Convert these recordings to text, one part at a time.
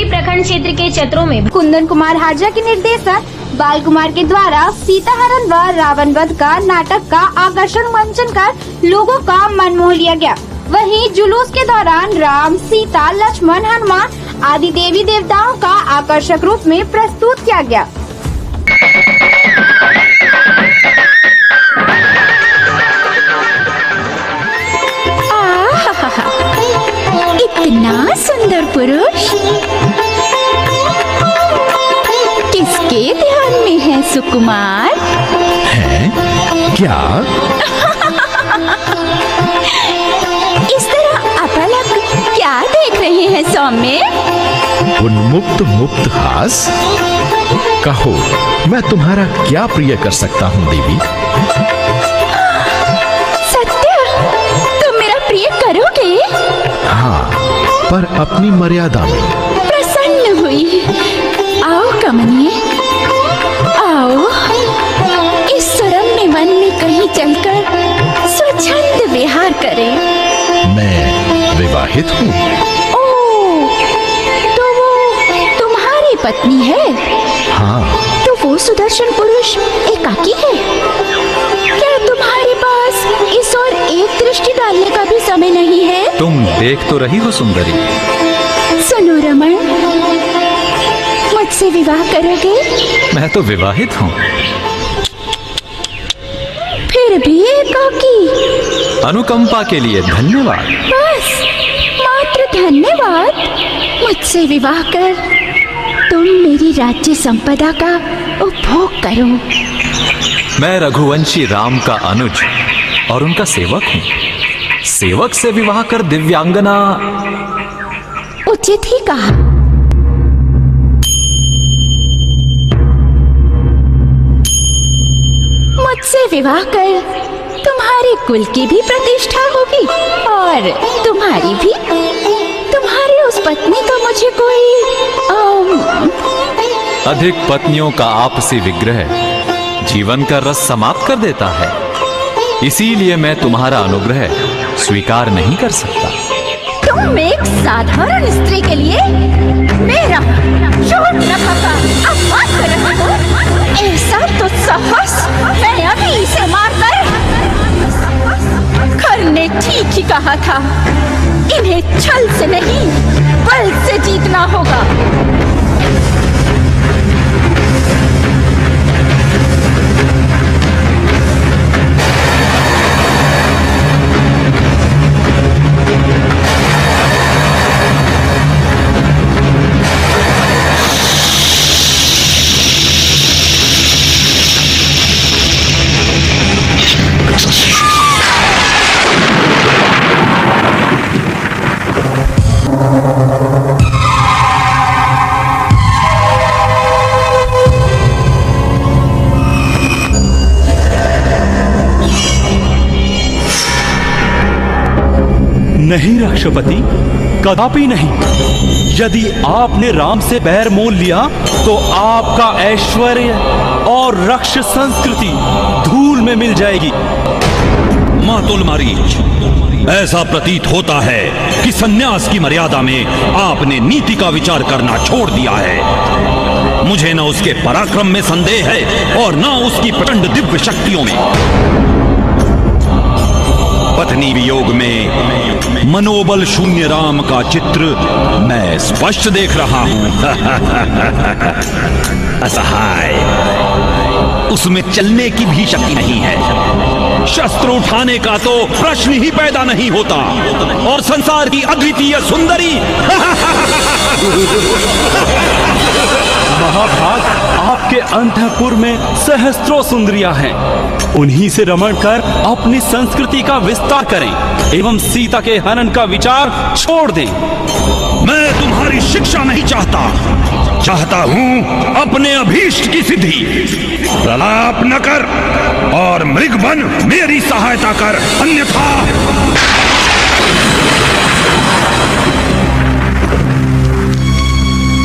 देवी प्रखंड क्षेत्र के चतरों में कुंदन कुमार हाजा के निर्देशन बाल कुमार के द्वारा सीता हरण व रावण वध का नाटक का आकर्षण मंचन कर लोगों का मन मोह लिया गया। वहीं जुलूस के दौरान राम, सीता, लक्ष्मण, हनुमान आदि देवी देवताओं का आकर्षक रूप में प्रस्तुत किया गया। इतना सुंदर पुरुष किसके ध्यान में है सुकुमार? है क्या? इस तरह अपलक क्या देख रहे हैं सौम्य? उन्मुक्त मुक्त हास। कहो, मैं तुम्हारा क्या प्रिय कर सकता हूँ देवी? सत्य, तुम मेरा प्रिय करोगे? हाँ, पर अपनी मर्यादा में। प्रसन्न हुई। आओ कमनीय, आओ इस सुरम्य वन में कहीं चलकर स्वच्छंद विहार करें। मैं विवाहित हूँ। ओह, तो वो तुम्हारी पत्नी है? हाँ। तो वो सुदर्शन पुरुष एकाकी है? क्या तुम्हारे पास इस ओर एक दृष्टि डालने का भी समय नहीं है? तुम देख तो रही हो सुंदरी। सुनो रमन, मुझसे विवाह करोगे? मैं तो विवाहित हूँ। फिर भी एकाकी? अनुकंपा के लिए धन्यवाद। बस मात्र धन्यवाद। मुझसे विवाह कर तुम मेरी राज्य संपदा का उपभोग करो। मैं रघुवंशी राम का अनुज और उनका सेवक हूँ। सेवक से विवाह कर दिव्यांगना उचित ही कहा। मुझसे विवाह कर तुम्हारे कुल की भी प्रतिष्ठा होगी और तुम्हारी भी। तुम्हारी उस पत्नी का मुझे कोई अधिक पत्नियों का आपसी विग्रह जीवन का रस समाप्त कर देता है। इसीलिए मैं तुम्हारा अनुग्रह स्वीकार नहीं कर सकता। तुम एक साधारण स्त्री के लिए मेरा शूर्पणखा का अपमान कर रहे हो? ऐसा तो साहस मैं अभी इसे मारकर। खर ने ठीक ही कहा था, इन्हें छल से नहीं बल से जीतना होगा। नहीं रक्षपति, कदापि नहीं। यदि आपने राम से बैर मोल लिया तो आपका ऐश्वर्य और रक्ष संस्कृति धूल में मिल जाएगी। मातुल मारीच, ऐसा प्रतीत होता है कि सन्यास की मर्यादा में आपने नीति का विचार करना छोड़ दिया है। मुझे न उसके पराक्रम में संदेह है और न उसकी प्रचंड दिव्य शक्तियों में। पत्नी वियोग में मनोबल शून्य राम का चित्र मैं स्पष्ट देख रहा हूं। असहाय, उसमें चलने की भी शक्ति नहीं है। शस्त्र उठाने का तो प्रश्न ही पैदा नहीं होता। और संसार की अद्वितीय सुंदरी महाभाग, आपके अंतःपुर में सहस्त्रों सुंदरियां हैं। उन्हीं से रमण कर अपनी संस्कृति का विस्तार करें एवं सीता के हनन का विचार छोड़ दें। मैं तुम्हारी शिक्षा नहीं चाहता हूं अपने अभीष्ट की सिद्धि। प्रलाप न कर और मृग बन मेरी सहायता कर, अन्यथा।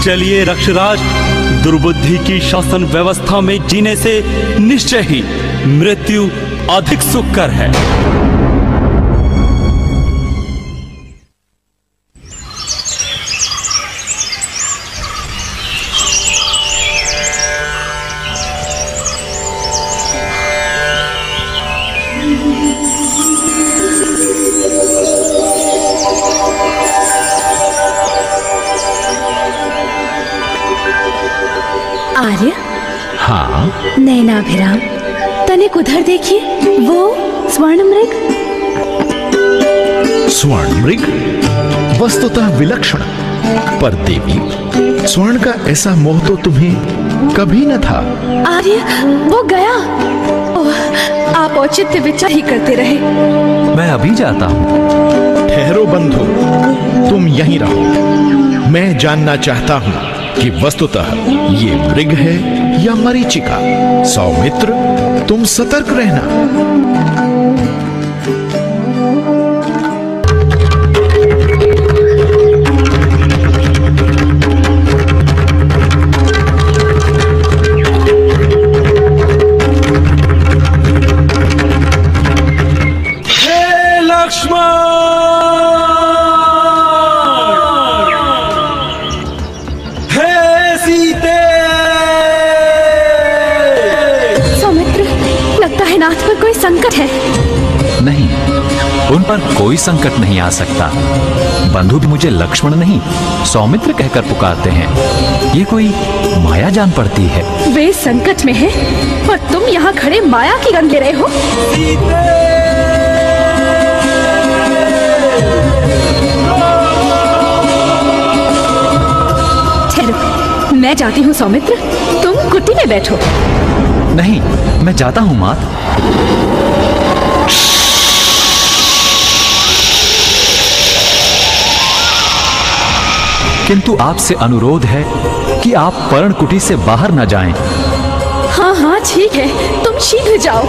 चलिए रक्षराज, दुर्बुद्धि की शासन व्यवस्था में जीने से निश्चय ही मृत्यु अधिक सुखकर है। आर्य। हाँ, नैनाभिराम, तनिक उधर देखिए, वो स्वर्ण मृग। स्वर्ण मृग वस्तुतः विलक्षण, पर देवी स्वर्ण का ऐसा मोह तो तुम्हें कभी न था। आर्य, वो गया। ओह, आप औचित्य विचार ही करते रहे। मैं अभी जाता हूँ। ठहरो बंधु, तुम यहीं रहो। मैं जानना चाहता हूँ कि वस्तुतः ये मृग है या मरीचिका। सौमित्र, तुम सतर्क रहना। संकट है। नहीं, उन पर कोई संकट नहीं आ सकता। बंधु भी मुझे लक्ष्मण नहीं, सौमित्र कहकर पुकारते हैं। ये कोई माया जान पड़ती है। वे संकट में हैं और तुम यहाँ खड़े माया की गंध ले रहे हो। ठहरो, मैं जाती हूँ सौमित्र, तुम कुटी में बैठो। नहीं, मैं जाता हूँ मात। किंतु आपसे अनुरोध है कि आप पर्णकुटी से बाहर न जाएं। हाँ हाँ ठीक है, तुम शीघ्र जाओ।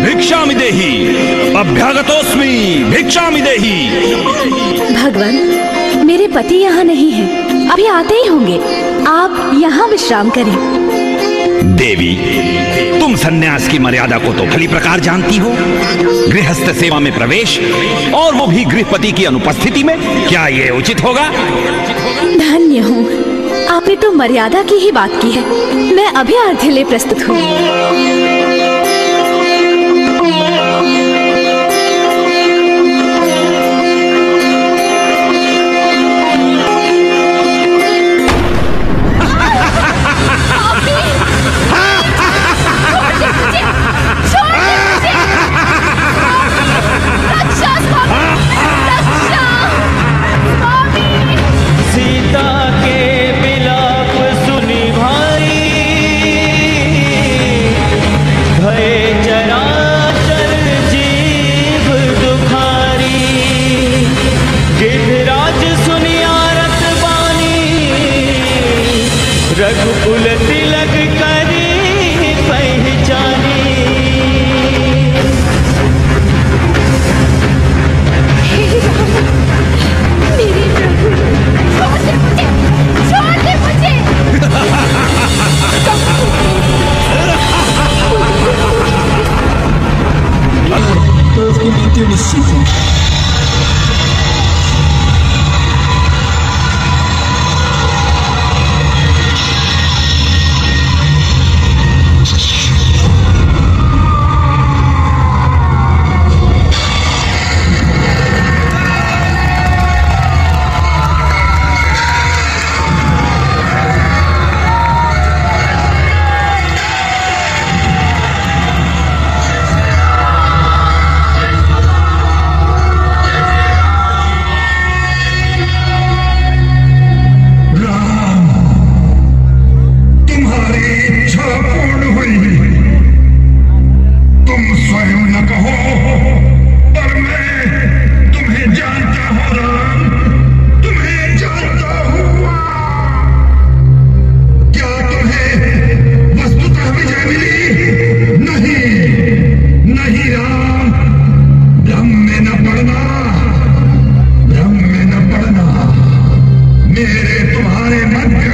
भिक्षामिदेहि, अभ्यागतोस्मि, भिक्षामिदेहि। भगवान, मेरे पति यहाँ नहीं हैं, अभी आते ही होंगे। आप यहाँ विश्राम करें। देवी, तुम सन्यास की मर्यादा को तो भली प्रकार जानती हो। गृहस्थ सेवा में प्रवेश, और वो भी गृहपति की अनुपस्थिति में, क्या ये उचित होगा? धन्य हूँ, आपने तो मर्यादा की ही बात की है। मैं अभी अर्घ्य ले प्रस्तुत हूँ। रघुकुल तिलक करी पहचानी। मेरे प्रभु, छोड़ दे मुझे। तो उसकी मृत्यु निश्चित है। मेरे तुम्हारे मध्य